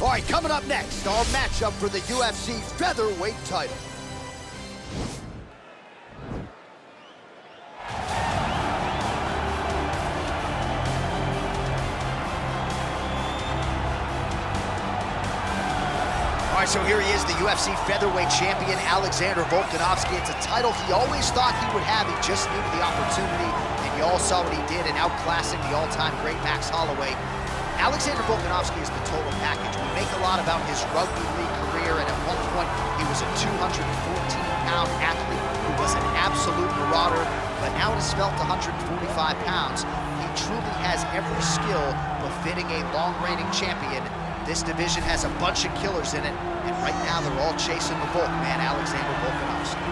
All right, coming up next, our matchup for the UFC featherweight title. All right, so here he is, the UFC featherweight champion, Alexander Volkanovski. It's a title he always thought he would have. He just needed the opportunity, and you all saw what he did in outclassing the all-time great Max Holloway. Alexander Volkanovski is the total package. We make a lot about his rugby league career, and at one point, he was a 214-pound athlete who was an absolute marauder, but now at a svelte 145 pounds, he truly has every skill befitting a long-reigning champion. This division has a bunch of killers in it, and right now they're all chasing the Volk man, Alexander Volkanovski.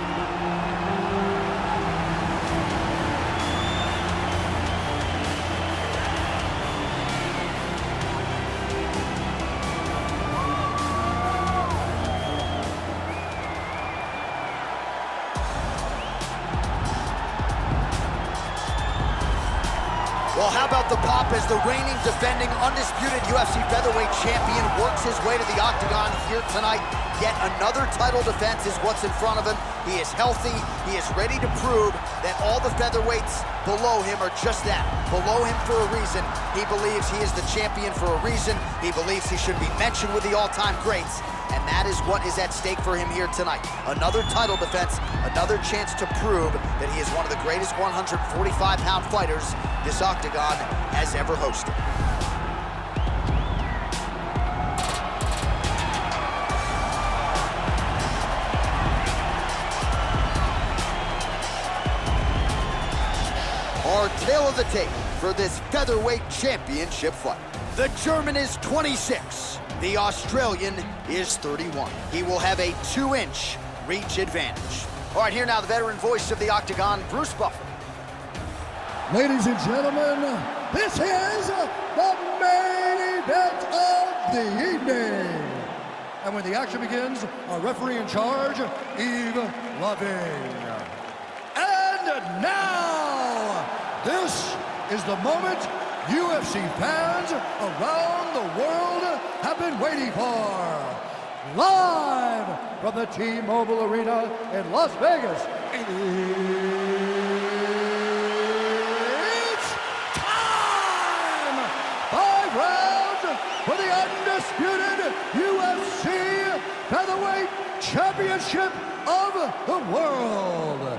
Well, how about the pop as the reigning, defending, undisputed UFC featherweight champion works his way to the octagon here tonight. Yet another title defense is what's in front of him. He is healthy. He is ready to prove that all the featherweights below him are just that, below him for a reason. He believes he is the champion for a reason. He believes he should be mentioned with the all-time greats. And that is what is at stake for him here tonight. Another title defense, another chance to prove that he is one of the greatest 145-pound fighters this octagon has ever hosted. Our tale of the tape for this featherweight championship fight. The German is 26. The Australian is 31. He will have a 2-inch reach advantage. All right, here now the veteran voice of the octagon, Bruce Buffer. Ladies and gentlemen, this is the main event of the evening. And when the action begins, our referee in charge, Yves Lavigne. And now, this is the moment UFC fans around the world have been waiting for. Live from the T-Mobile Arena in Las Vegas. It's time! 5 rounds for the undisputed UFC Featherweight Championship of the world.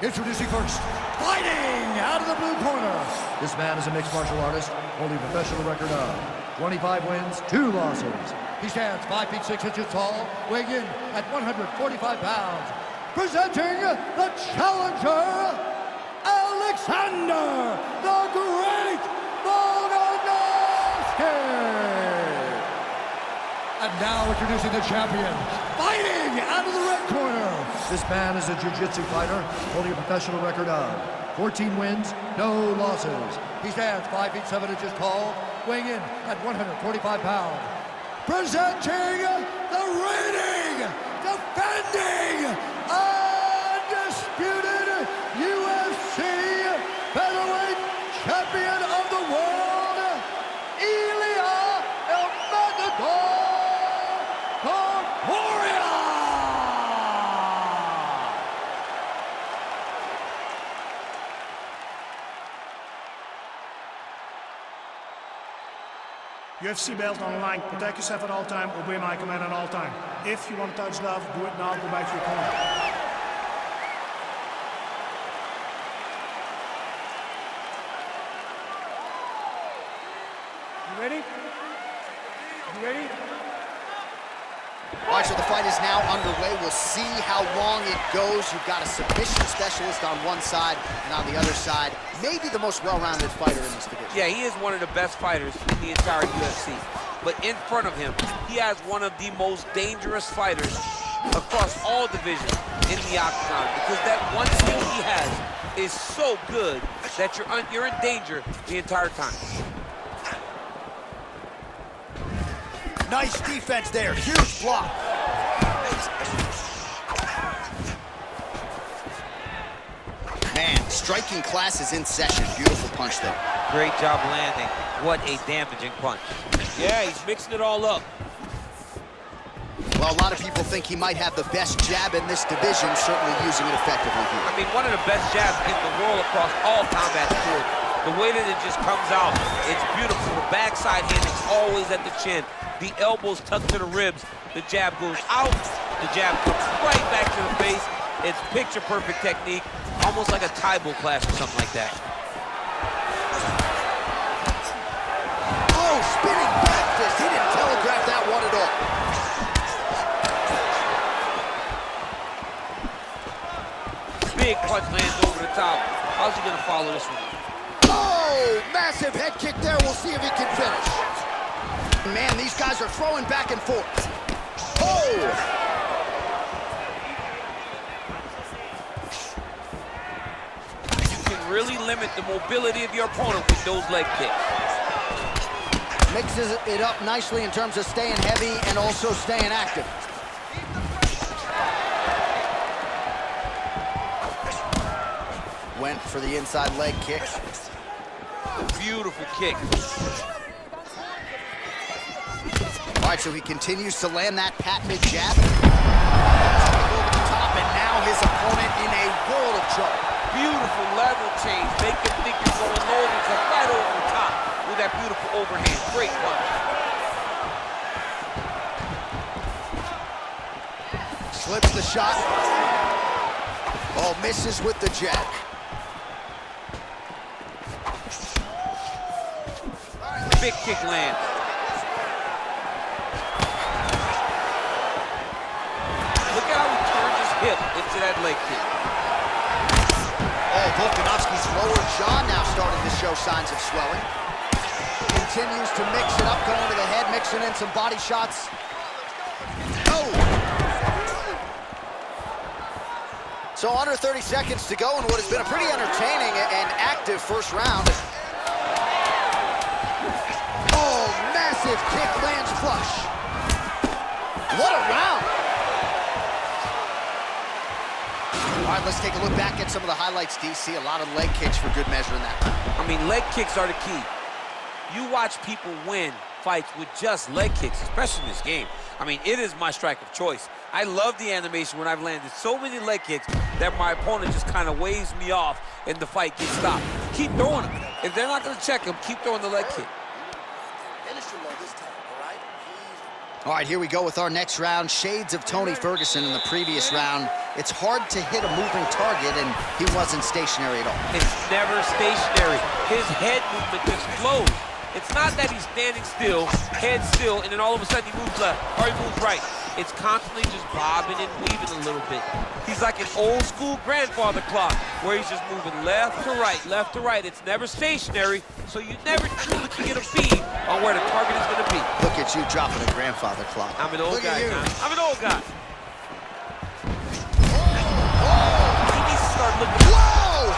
Introducing first, fighting out of the blue corner. This man is a mixed martial artist, holding a professional record of 25 wins, 2 losses. He stands 5 feet 6 inches tall, weighing in at 145 pounds. Presenting the challenger, Alexander the Great Volkanovski. And now introducing the champion, fighting out of the red corner. This man is a jiu-jitsu fighter, holding a professional record of 14 wins, no losses. He stands 5 feet 7 inches tall, weighing in at 145 pounds. Presenting the reigning, defending, undisputed UFC featherweight champion of the world, Ilia El Matador Corporea. UFC belt on the line. Protect yourself at all time. Obey my command at all time. If you want to touch love, do it now. Go back to your corner. You ready? You ready? All right, so the fight is now underway. We'll see how long it goes. You've got a submission specialist on one side, and on the other side, maybe the most well-rounded fighter in this division. Yeah, he is one of the best fighters in the entire UFC. But in front of him, he has one of the most dangerous fighters across all divisions in the octagon, because that one thing he has is so good that you're in danger the entire time. Nice defense there, huge block. Man, striking class is in session. Beautiful punch there. Great job landing. What a damaging punch. Yeah, he's mixing it all up. Well, a lot of people think he might have the best jab in this division, certainly using it effectively here. I mean, one of the best jabs in the world across all combat sports. The way that it just comes out, it's beautiful. The backside hand is always at the chin. The elbows tucked to the ribs. The jab goes out. The jab comes right back to the face. It's picture-perfect technique, almost like a Taibo clash or something like that. Oh, spinning back fist. He didn't telegraph that one at all. Big punch lands over the top. How's he gonna follow this one? Oh, massive head kick there. We'll see if he can finish. Man, these guys are throwing back and forth. Oh! You can really limit the mobility of your opponent with those leg kicks. Mixes it up nicely in terms of staying heavy and also staying active. Went for the inside leg kick. Beautiful kick. All right, so he continues to land that patented jab. Over the top, and now his opponent in a world of trouble. Beautiful level change. Make him think you're going low and come right over the top with that beautiful overhand. Great punch. Slips the shot. Oh, misses with the jab. Big kick lands. Look at how he turns his hip into that leg kick. Oh, Volkanovski's lower jaw now starting to show signs of swelling. Continues to mix it up, going to the head, mixing in some body shots. Oh! So under 30 seconds to go in what has been a pretty entertaining and active first round. Oh, massive kick lands flush. What a round! All right, let's take a look back at some of the highlights, DC. A lot of leg kicks for good measure in that round. I mean, leg kicks are the key. You watch people win fights with just leg kicks, especially in this game. I mean, it is my strike of choice. I love the animation when I've landed so many leg kicks that my opponent just kind of waves me off and the fight gets stopped. Keep throwing them. If they're not going to check him, keep throwing the leg kick. All right, here we go with our next round. Shades of Tony Ferguson in the previous round. It's hard to hit a moving target, and he wasn't stationary at all. It's never stationary. His head movement just flows. It's not that he's standing still, head still, and then all of a sudden he moves left or he moves right. It's constantly just bobbing and weaving a little bit. He's like an old school grandfather clock where he's just moving left to right, left to right. It's never stationary, so you never truly can get a bead on where the target is going to be. Look at you dropping a grandfather clock. I'm an old Look guy, at you. man. I'm an old guy. He needs to start looking. Whoa!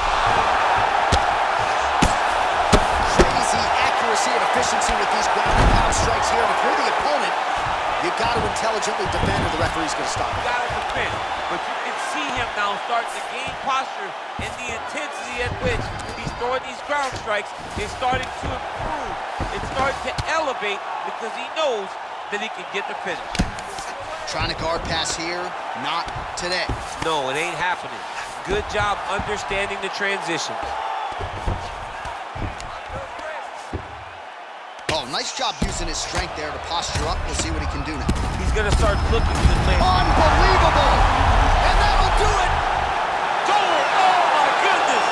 Crazy accuracy and efficiency with these ground and pound strikes here. And if you're the opponent, you've got to intelligently defend or the referee's going to stop. You got to defend. But you can see him now starting to gain posture, and the intensity at which he's throwing these ground strikes is starting to improve. It's starting to elevate because he knows that he can get the finish. Trying to guard pass here, not today. No, it ain't happening. Good job understanding the transition. Oh, nice job using his strength there to posture up. We'll see what he can do now. He's going to start looking for the land. Unbelievable! And that'll do it! Oh, my goodness!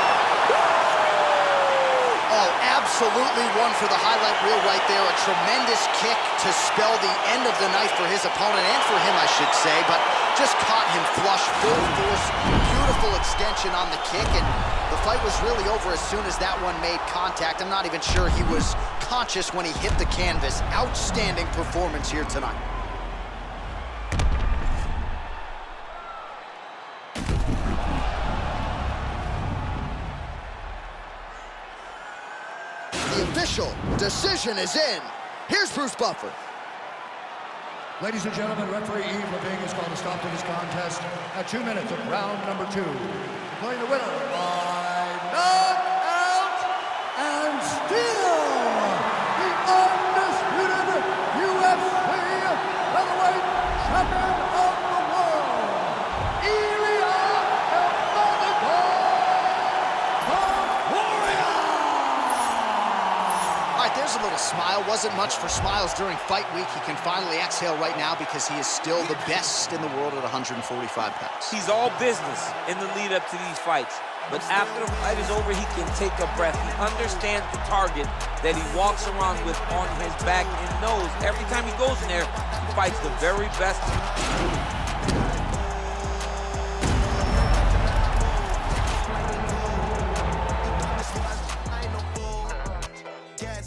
Oh, absolutely one for the highlight reel right there. A tremendous kick to spell the end of the night for his opponent, and for him, I should say, but just caught him flush, full force, beautiful extension on the kick, and the fight was really over as soon as that one made contact. I'm not even sure he was conscious when he hit the canvas. Outstanding performance here tonight. The official decision is in. Here's Bruce Buffer. Ladies and gentlemen, referee Yves Leving has called a stop to this contest at 2 minutes of round number 2. Declaring the winner by knockout and still the undisputed UFC featherweight champion, There's a little smile. Wasn't much for smiles during fight week. He can finally exhale right now because he is still the best in the world at 145 pounds. He's all business in the lead up to these fights. But after the fight is over, he can take a breath. He understands the target that he walks around with on his back and knows every time he goes in there, he fights the very best.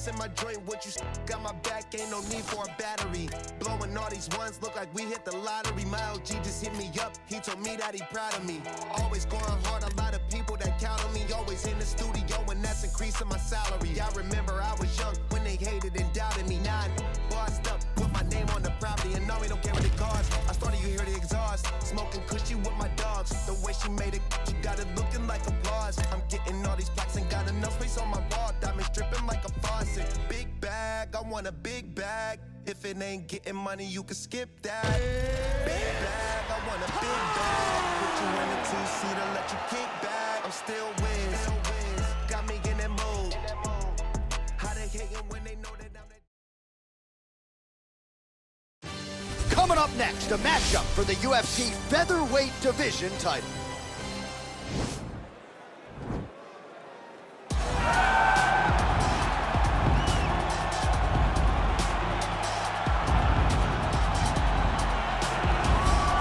In my joint, what you got my back, ain't no need for a battery. Blowing all these ones, look like we hit the lottery. My OG just hit me up, he told me that he proud of me. Always going hard, a lot of people that count on me. Always in the studio, and that's increasing my salary. I remember I was young when they hated and doubted me. Now I'm bossed up, put my name on the property, and now we don't care what it costs. I started, you hear the exhaust, smoking cushy with my dogs. The way she made it, she got it looking like applause. I'm getting all these plaques and got enough space on my wall. Diamonds dripping like a faucet. Big bag, I want a big bag. If it ain't getting money, you can skip that. Big bag, I want a big bag. Put you in a two-seater, let you kick back. I'm still Wiz, got me in that mood. How they hating when they know that I'm that. Coming up next, a matchup for the UFC featherweight division title.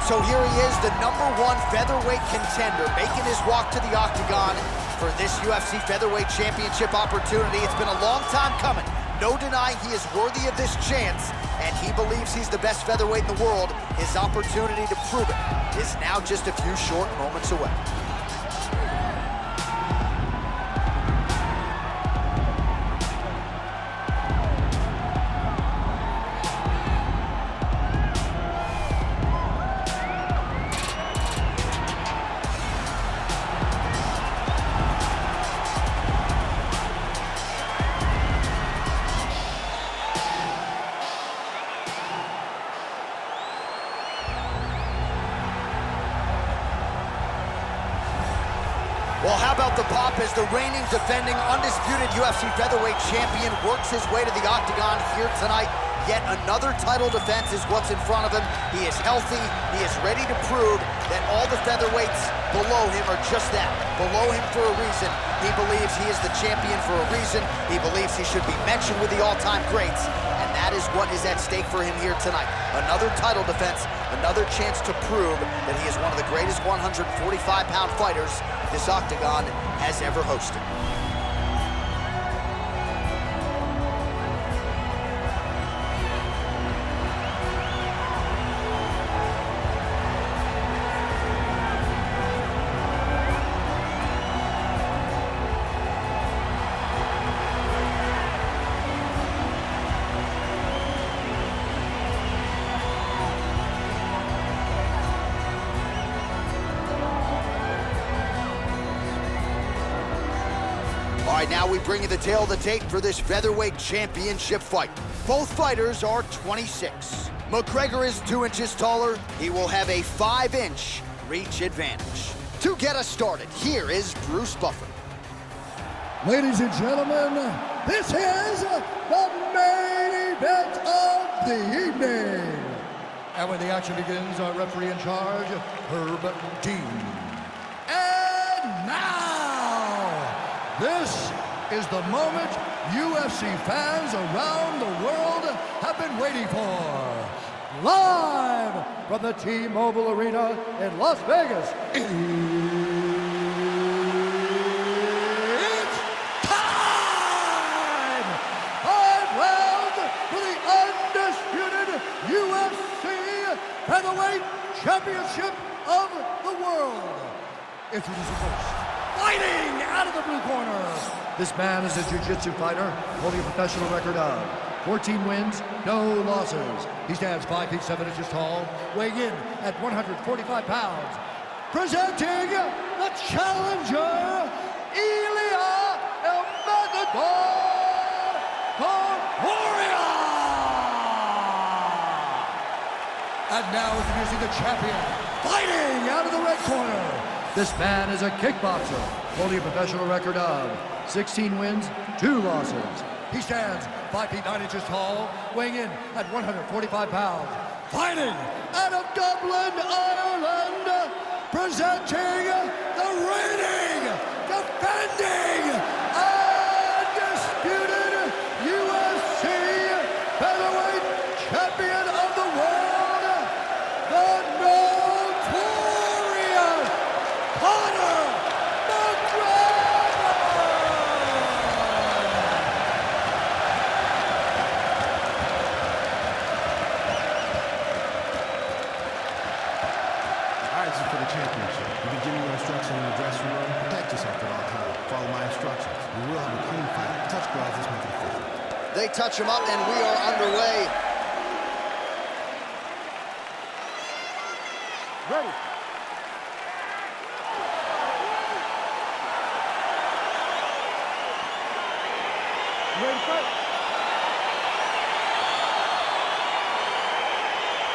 So here he is, the #1 featherweight contender, making his walk to the octagon for this UFC featherweight championship opportunity. It's been a long time coming. No denying he is worthy of this chance, and he believes he's the best featherweight in the world. His opportunity to prove it is now just a few short moments away. Well, how about the pop as the reigning, defending, undisputed UFC featherweight champion works his way to the octagon here tonight. Yet another title defense is what's in front of him. He is healthy. He is ready to prove that all the featherweights below him are just that, below him for a reason. He believes he is the champion for a reason. He believes he should be mentioned with the all-time greats. And that is what is at stake for him here tonight. Another title defense, another chance to prove that he is one of the greatest 145-pound fighters this octagon has ever hosted. All right, now we bring you the tale of the tape for this featherweight championship fight. Both fighters are 26. McGregor is 2 inches taller. He will have a 5-inch reach advantage. To get us started, here is Bruce Buffer. Ladies and gentlemen, this is the main event of the evening. And when the action begins, our referee in charge, Herb Dean. And now, this is the moment UFC fans around the world have been waiting for. Live from the T-Mobile Arena in Las Vegas, it's time! 5 rounds for the undisputed UFC Featherweight Championship of the world. Introducing first, fighting out of the blue corner. This man is a jiu-jitsu fighter holding a professional record of 14 wins, no losses. He stands 5 feet 7 inches tall, weighing in at 145 pounds. Presenting the challenger, Ilia El Matador Corporea. And now introducing the champion, fighting out of the red corner. This man is a kickboxer, holding a professional record of 16 wins, 2 losses. He stands 5 feet 9 inches tall, weighing in at 145 pounds. Fighting out of Dublin, Ireland, presenting the reigning, defending, undisputed UFC featherweight champion of the world, the notorious Conor McGregor! This is for the championship. You can give me your instruction in the dressing room. Protect yourself at all times. Follow my instructions. We will have a clean fight. Touch gloves. Let's make it official. They touch him up, and we are underway. Ready. Ready to fight.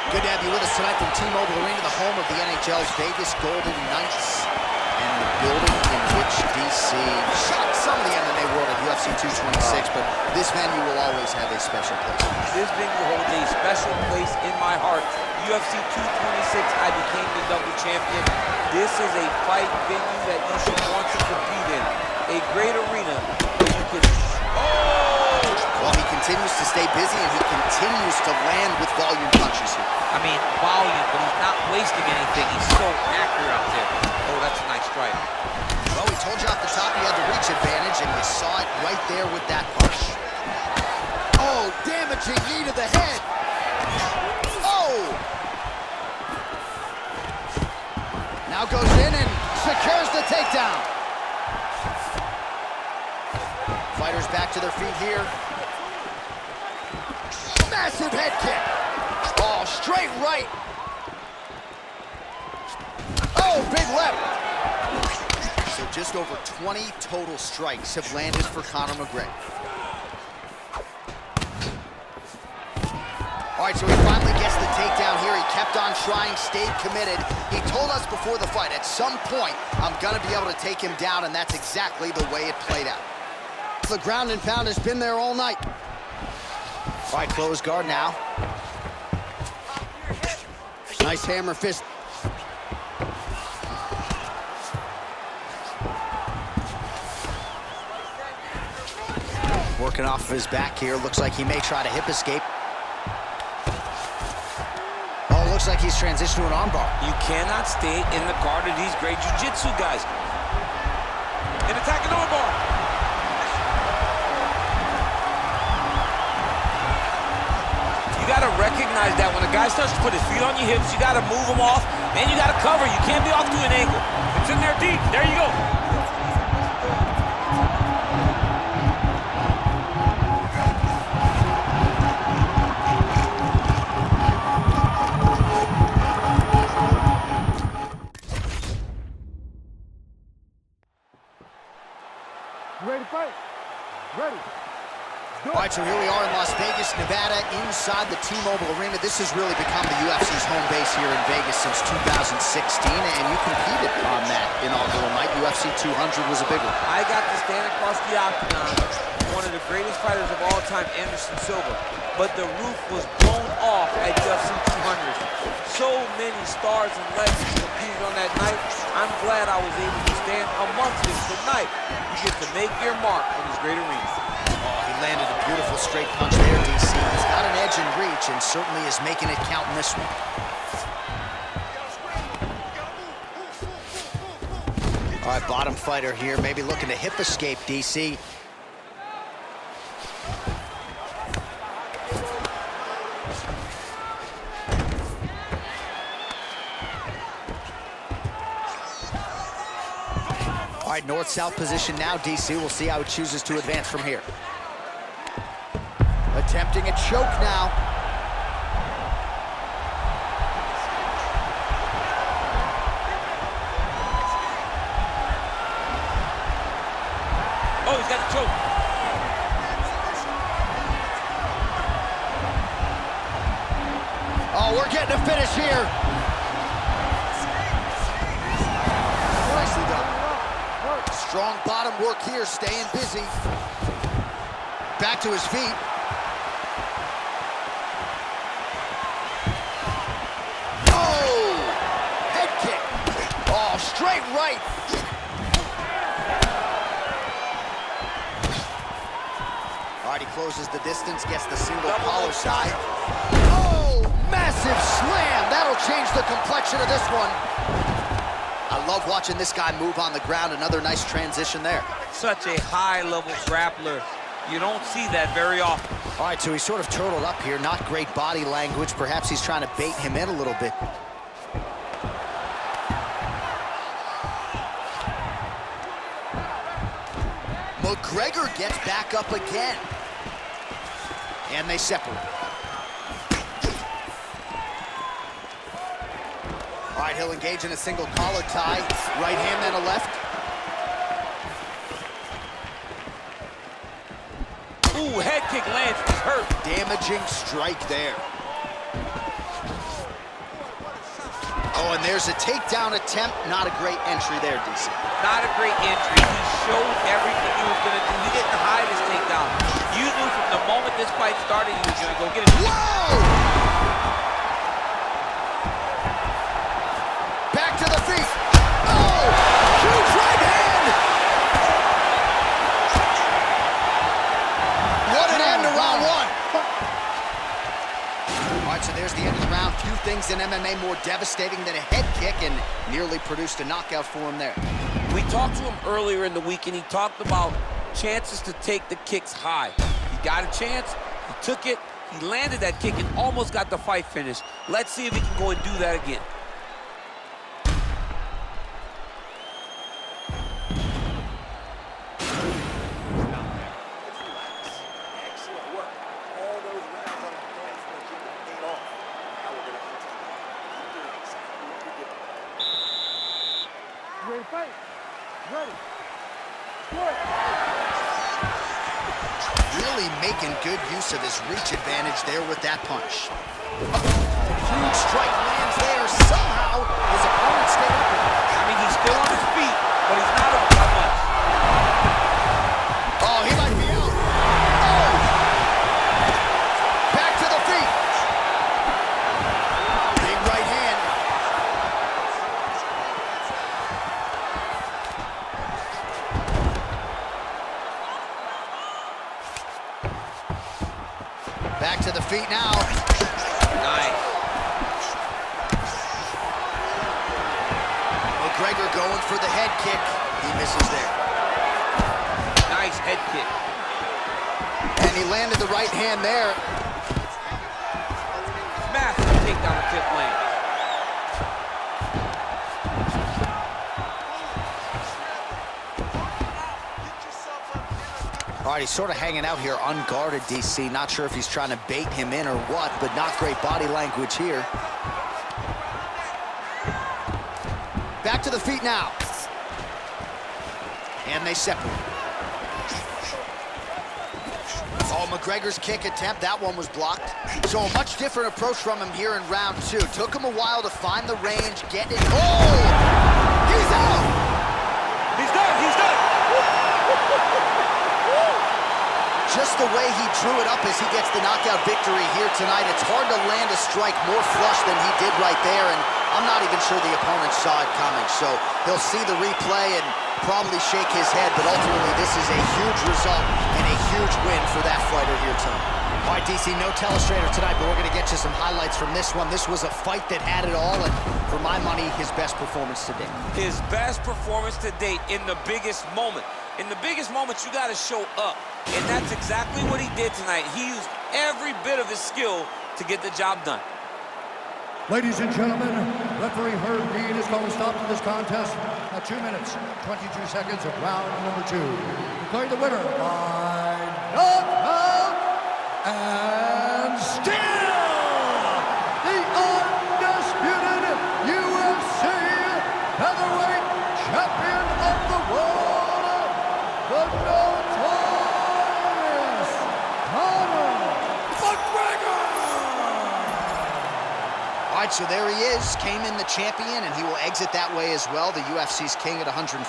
Good to have you with us tonight from T-Mobile Arena, the home of the NHL's Vegas Golden Knights, and the building in which DC shocked some of the MMA world at UFC 226, but this venue will always have a special place. This venue holds a special place in my heart. UFC 226, I became the double champion. This is a fight venue that you should want to compete in. A great arena where you can... Well, he continues to stay busy, and he continues to land with volume punches here. I mean, volume, but he's not wasting anything. He's so accurate out there. Oh, that's a nice strike. Well, we told you off the top he had the reach advantage, and you saw it right there with that punch. Oh, damaging knee to the head. Oh! Now goes in and secures the takedown. Fighters back to their feet here. Massive head kick. Oh, straight right. Oh, big left. So just over 20 total strikes have landed for Conor McGregor. All right, so he finally gets the takedown here. He kept on trying, stayed committed. He told us before the fight, at some point, I'm gonna be able to take him down, and that's exactly the way it played out. The ground and pound has been there all night. All right, closed guard now. Nice hammer fist. Working off of his back here. Looks like he may try to hip escape. Oh, looks like he's transitioned to an armbar. You cannot stay in the guard of these great jiu-jitsu guys. An attacking armbar. You gotta recognize that when a guy starts to put his feet on your hips, you gotta move him off, and you gotta cover. You can't be off to an angle. It's in there deep. There you go. Ready to fight. Ready. All right, so here we are in Las Vegas, Nevada, inside the T-Mobile Arena. This has really become the UFC's home base here in Vegas since 2016, and you competed on that inaugural night. UFC 200 was a big one. I got to stand across the octagon, one of the greatest fighters of all time, Anderson Silva. But the roof was blown off at UFC 200. So many stars and legends competed on that night. I'm glad I was able to stand amongst them tonight. You get to make your mark on this great arena. Landed a beautiful straight punch there, DC. He's got an edge in reach and certainly is making it count in this one. All right, bottom fighter here, maybe looking to hip escape, DC. All right, north-south position now, DC. We'll see how he chooses to advance from here. Attempting a choke now. Oh, he's got the choke. Oh, we're getting a finish here. Nicely done. Strong bottom work here, staying busy. back to his feet. Oh! Head kick. Oh, straight right. All right, he closes the distance, gets the single collar side. Oh, massive slam. That'll change the complexion of this one. I love watching this guy move on the ground. Another nice transition there. Such a high-level grappler. You don't see that very often. All right, so he's sort of turtled up here. Not great body language. Perhaps he's trying to bait him in a little bit. McGregor gets back up again. And they separate. All right, he'll engage in a single collar tie. Right hand, then a left. Ooh, head kick lands, he's hurt. Damaging strike there. Oh, and there's a takedown attempt. Not a great entry there, DC. Not a great entry. He showed everything he was gonna do. He didn't hide his takedown. You knew from the moment this fight started, he was gonna go get it. Whoa! Back to the feet. Oh! Huge right hand! What an end to round one. All right, so there's the end of the round. Few things in MMA more devastating than a head kick, and nearly produced a knockout for him there. We talked to him earlier in the week, and he talked about chances to take the kicks high. He got a chance, he took it, he landed that kick and almost got the fight finished. Let's see if he can go and do that again. Excellent work. All those rounds on the defense when Jimmy paid off. Now we're going to continue. Keep doing exactly what we did. Ready to fight? Ready. Really making good use of his reach advantage there with that punch. Huge strike lands there. Somehow, his opponent stayed up. I mean, he's still on his feet, but he's not up that much. Oh, he might be out. Oh! Back to the feet. Big right hand. Back to the feet now. Nice. McGregor going for the head kick. He misses there. Nice head kick. And he landed the right hand there. Massive takedown attempt land. All right, he's sort of hanging out here unguarded, DC. Not sure if he's trying to bait him in or what, but not great body language here. Back to the feet now. And they separate. Oh, McGregor's kick attempt, that one was blocked. So a much different approach from him here in round two. Took him a while to find the range, get it. Oh! He's out! He's done, he's done! Just the way he drew it up as he gets the knockout victory here tonight. It's hard to land a strike more flush than he did right there, and I'm not even sure the opponent saw it coming. So he'll see the replay and probably shake his head, but ultimately this is a huge result and a huge win for that fighter here tonight. All right, DC, no telestrator tonight, but we're going to get you some highlights from this one. This was a fight that had it all, and for my money, his best performance to date. His best performance to date in the biggest moment. In the biggest moments, you got to show up. And that's exactly what he did tonight. He used every bit of his skill to get the job done. Ladies and gentlemen, referee Herb Dean is going to stop to this contest at 2 minutes, 22 seconds of round number 2. Declaring the winner by knockout and still the undisputed UFC featherweight champion of the world, the notorious Conor McGregor. All right, right, so there he is, came in the champion, and he will exit that way as well. The UFC's king at 145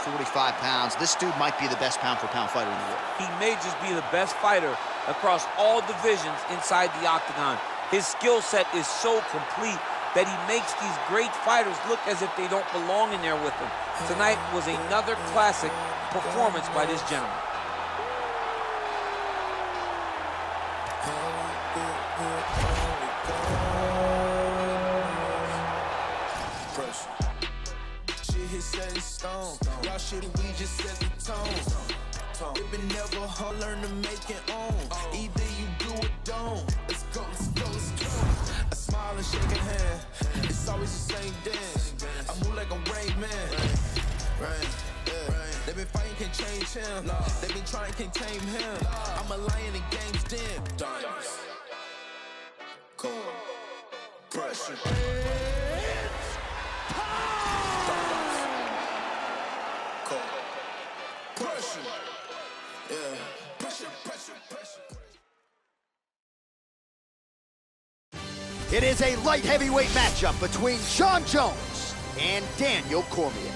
pounds. This dude might be the best pound-for-pound fighter in the world. He may just be the best fighter across all divisions inside the octagon. His skill set is so complete that he makes these great fighters look as if they don't belong in there with him. Tonight was another classic performance by this gentleman. Set in stone. Y'all shit, we just set the tone. It been never hard, learn to make it own. Either you do or don't. Let's go, let's go, let's go. I smile and shake a hand. It's always the same dance. I move like a Rain Man. Right, yeah. They been fighting, can't change him. They been trying, can't tame him. I'm a lion in game's den. Diamonds. Cool. Pressure. Pressure. Yeah. Pressure, pressure, pressure. It is a light heavyweight matchup between Jon Jones and Daniel Cormier.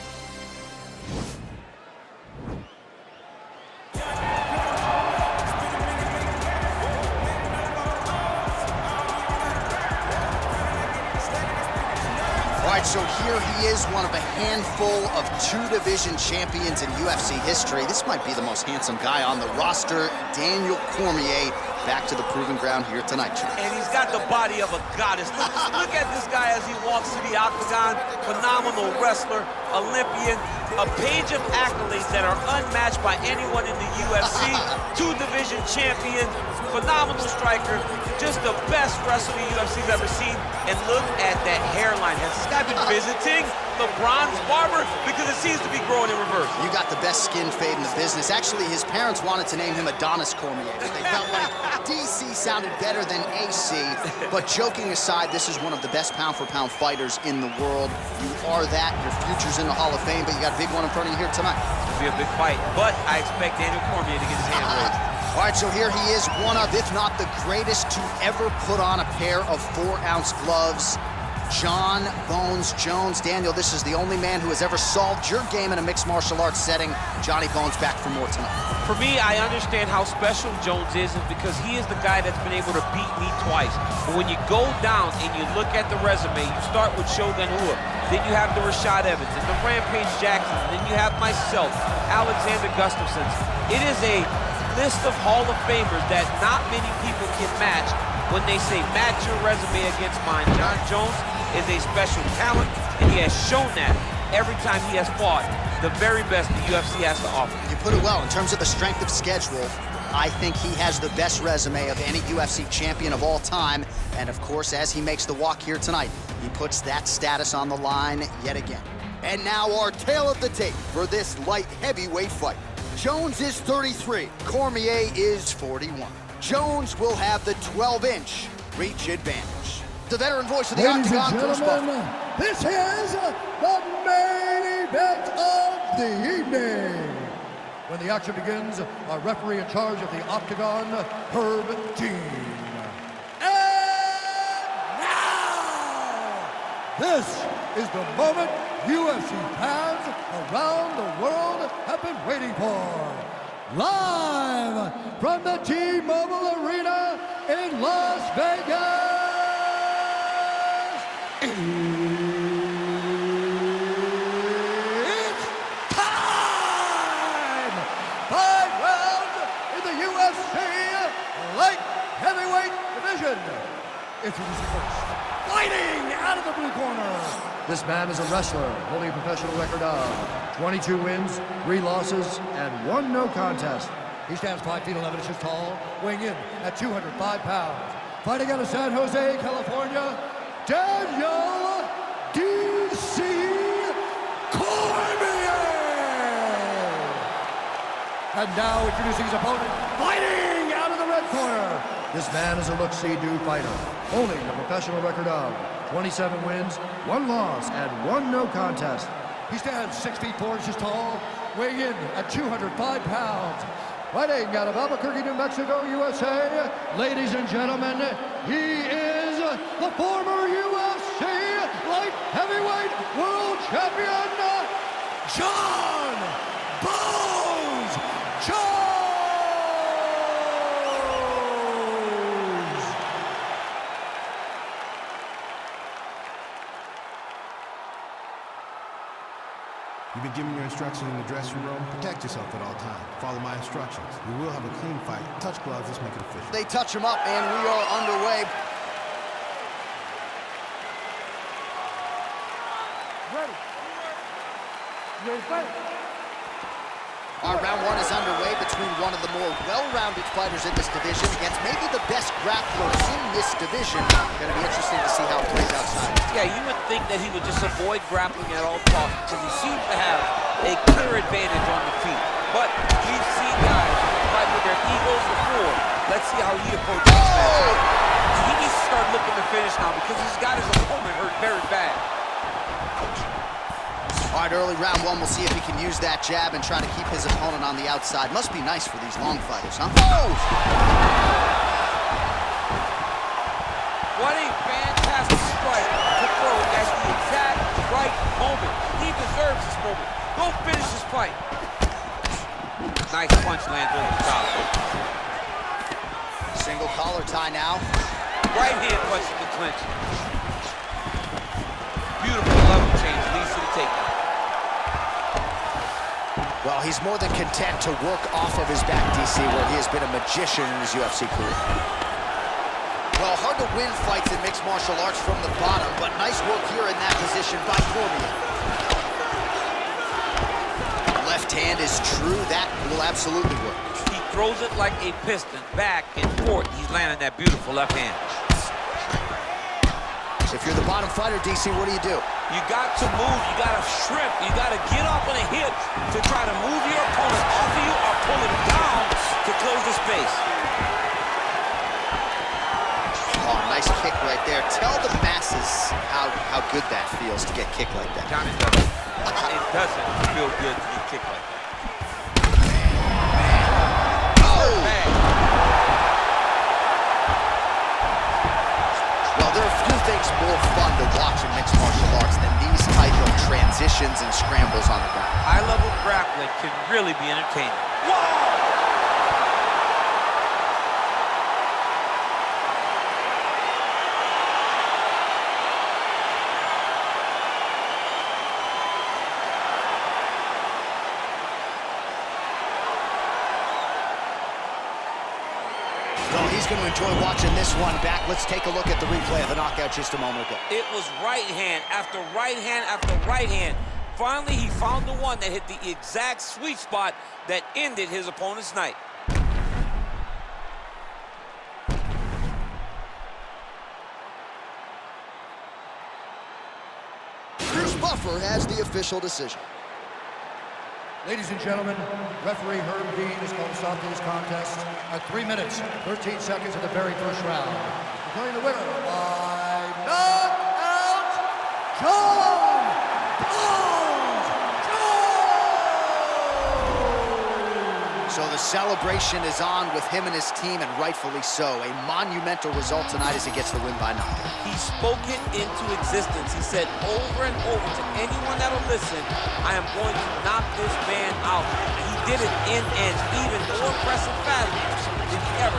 So here he is, one of a handful of two-division champions in UFC history. This might be the most handsome guy on the roster, Daniel Cormier, back to the proving ground here tonight. And he's got the body of a goddess. Look at this guy as he walks to the octagon. Phenomenal wrestler, Olympian, a page of accolades that are unmatched by anyone in the UFC. Two-division champion, phenomenal striker, just the best wrestler the UFC's ever seen. And look at that hairline. Has this guy been visiting the bronze barber? Because it seems to be growing in reverse. You got the best skin fade in the business. Actually, his parents wanted to name him Adonis Cormier. They felt like DC sounded better than AC. But joking aside, this is one of the best pound-for-pound fighters in the world. You are that. Your future's in the Hall of Fame, but you got a big one in front of you here tonight. It's going to be a big fight, but I expect Daniel Cormier to get his hand raised. All right, so here he is, one of, if not the greatest to ever put on a pair of 4-ounce gloves. Jon Bones Jones. Daniel, this is the only man who has ever solved your game in a mixed martial arts setting. Johnny Bones back for more tonight. For me, I understand how special Jones is because he is the guy that's been able to beat me twice. But when you go down and you look at the resume, you start with Shogun Rua, then you have the Rashad Evans and the Rampage Jackson, then you have myself, Alexander Gustafsson. It is a list of Hall of Famers that not many people can match. When they say match your resume against mine, Jon Jones is a special talent, and he has shown that every time he has fought the very best the UFC has to offer. You put it well. In terms of the strength of schedule, I think he has the best resume of any UFC champion of all time. And of course, as he makes the walk here tonight, he puts that status on the line yet again. And now our tale of the tape for this light heavyweight fight. Jones is 33, Cormier is 41. Jones will have the 12-inch reach advantage. The veteran voice of the Ladies octagon, and gentlemen, this is the main event of the evening. When the action begins, our referee in charge of the octagon, Herb Dean. And now, this is the moment UFC fans around the world have been waiting for. Live from the T-Mobile Arena in Las Vegas. It's time! 5 rounds in the UFC light heavyweight division. Introducing first, fighting out of the blue corner. This man is a wrestler holding a professional record of 22 wins, 3 losses, and 1 no contest. He stands 5 feet 11 inches tall, weighing in at 205 pounds. Fighting out of San Jose, California, Daniel D.C. Cormier! And now introducing his opponent, fighting out of the red corner. This man is a look-see-do fighter, holding a professional record of 27 wins, 1 loss, and 1 no contest. He stands 6 feet 4 inches tall, weighing in at 205 pounds. Fighting out of Albuquerque, New Mexico, USA, ladies and gentlemen, he is the former UFC heavyweight world champion, John Bones Jones! You've been given your instructions in the dressing room. Protect yourself at all times. Follow my instructions. We will have a clean fight. Touch gloves, let's make it official. They touch him up, and we are underway. Ready. Ready, fight. Our round one is underway between one of the more well-rounded fighters in this division against maybe the best grappler in this division. Going to be interesting to see how it plays outside. Yeah, you would think that he would just avoid grappling at all costs because he seems to have a clear advantage on the feet. But we've seen guys fight with their egos before. Let's see how he approaches this match. He needs to start looking to finish now because he's got his opponent hurt very bad. All right, early round one, we'll see if he can use that jab and try to keep his opponent on the outside. Must be nice for these long fighters, huh? Oh! What a fantastic strike to throw at the exact right moment. He deserves this moment. Go finish this fight. Nice punch lands over the top. Single collar tie now. Right hand punch in the clinch. Beautiful level change, leads to the takedown. Well, he's more than content to work off of his back, DC, where he has been a magician in his UFC career. Well, hard to win fights in mixed martial arts from the bottom, but nice work here in that position by Cormier. Left hand is true. That will absolutely work. He throws it like a piston, back and forth. He's landing that beautiful left hand. If you're the bottom fighter, DC, what do? You got to move, you got to shrimp, you got to get up on a hip to try to move your opponent off of you or pull him down to close the space. Oh, nice kick right there. Tell the masses how good that feels to get kicked like that. John, it doesn't feel good to get kicked like that. Oh! Man. Well, there are a few things more fun to watch in mixed martial arts than these type of transitions and scrambles on the ground. High-level grappling can really be entertaining. Whoa! Well, he's going to enjoy watching this one back. Let's take a look at the replay of the knockout just a moment ago. It was right hand after right hand after right hand. Finally, he found the one that hit the exact sweet spot that ended his opponent's night. Bruce Buffer has the official decision. Ladies and gentlemen, referee Herb Dean is going to stop this contest at 3 minutes, 13 seconds of the very first round. Declaring the winner by knockout, John Bones Jones! So the celebration is on with him and his team, and rightfully so. A monumental result tonight as he gets the win by knockout. He spoke it into existence. He said over and over to anyone that'll listen, I am going to knock this man out. He did it in an even more impressive fashion than he ever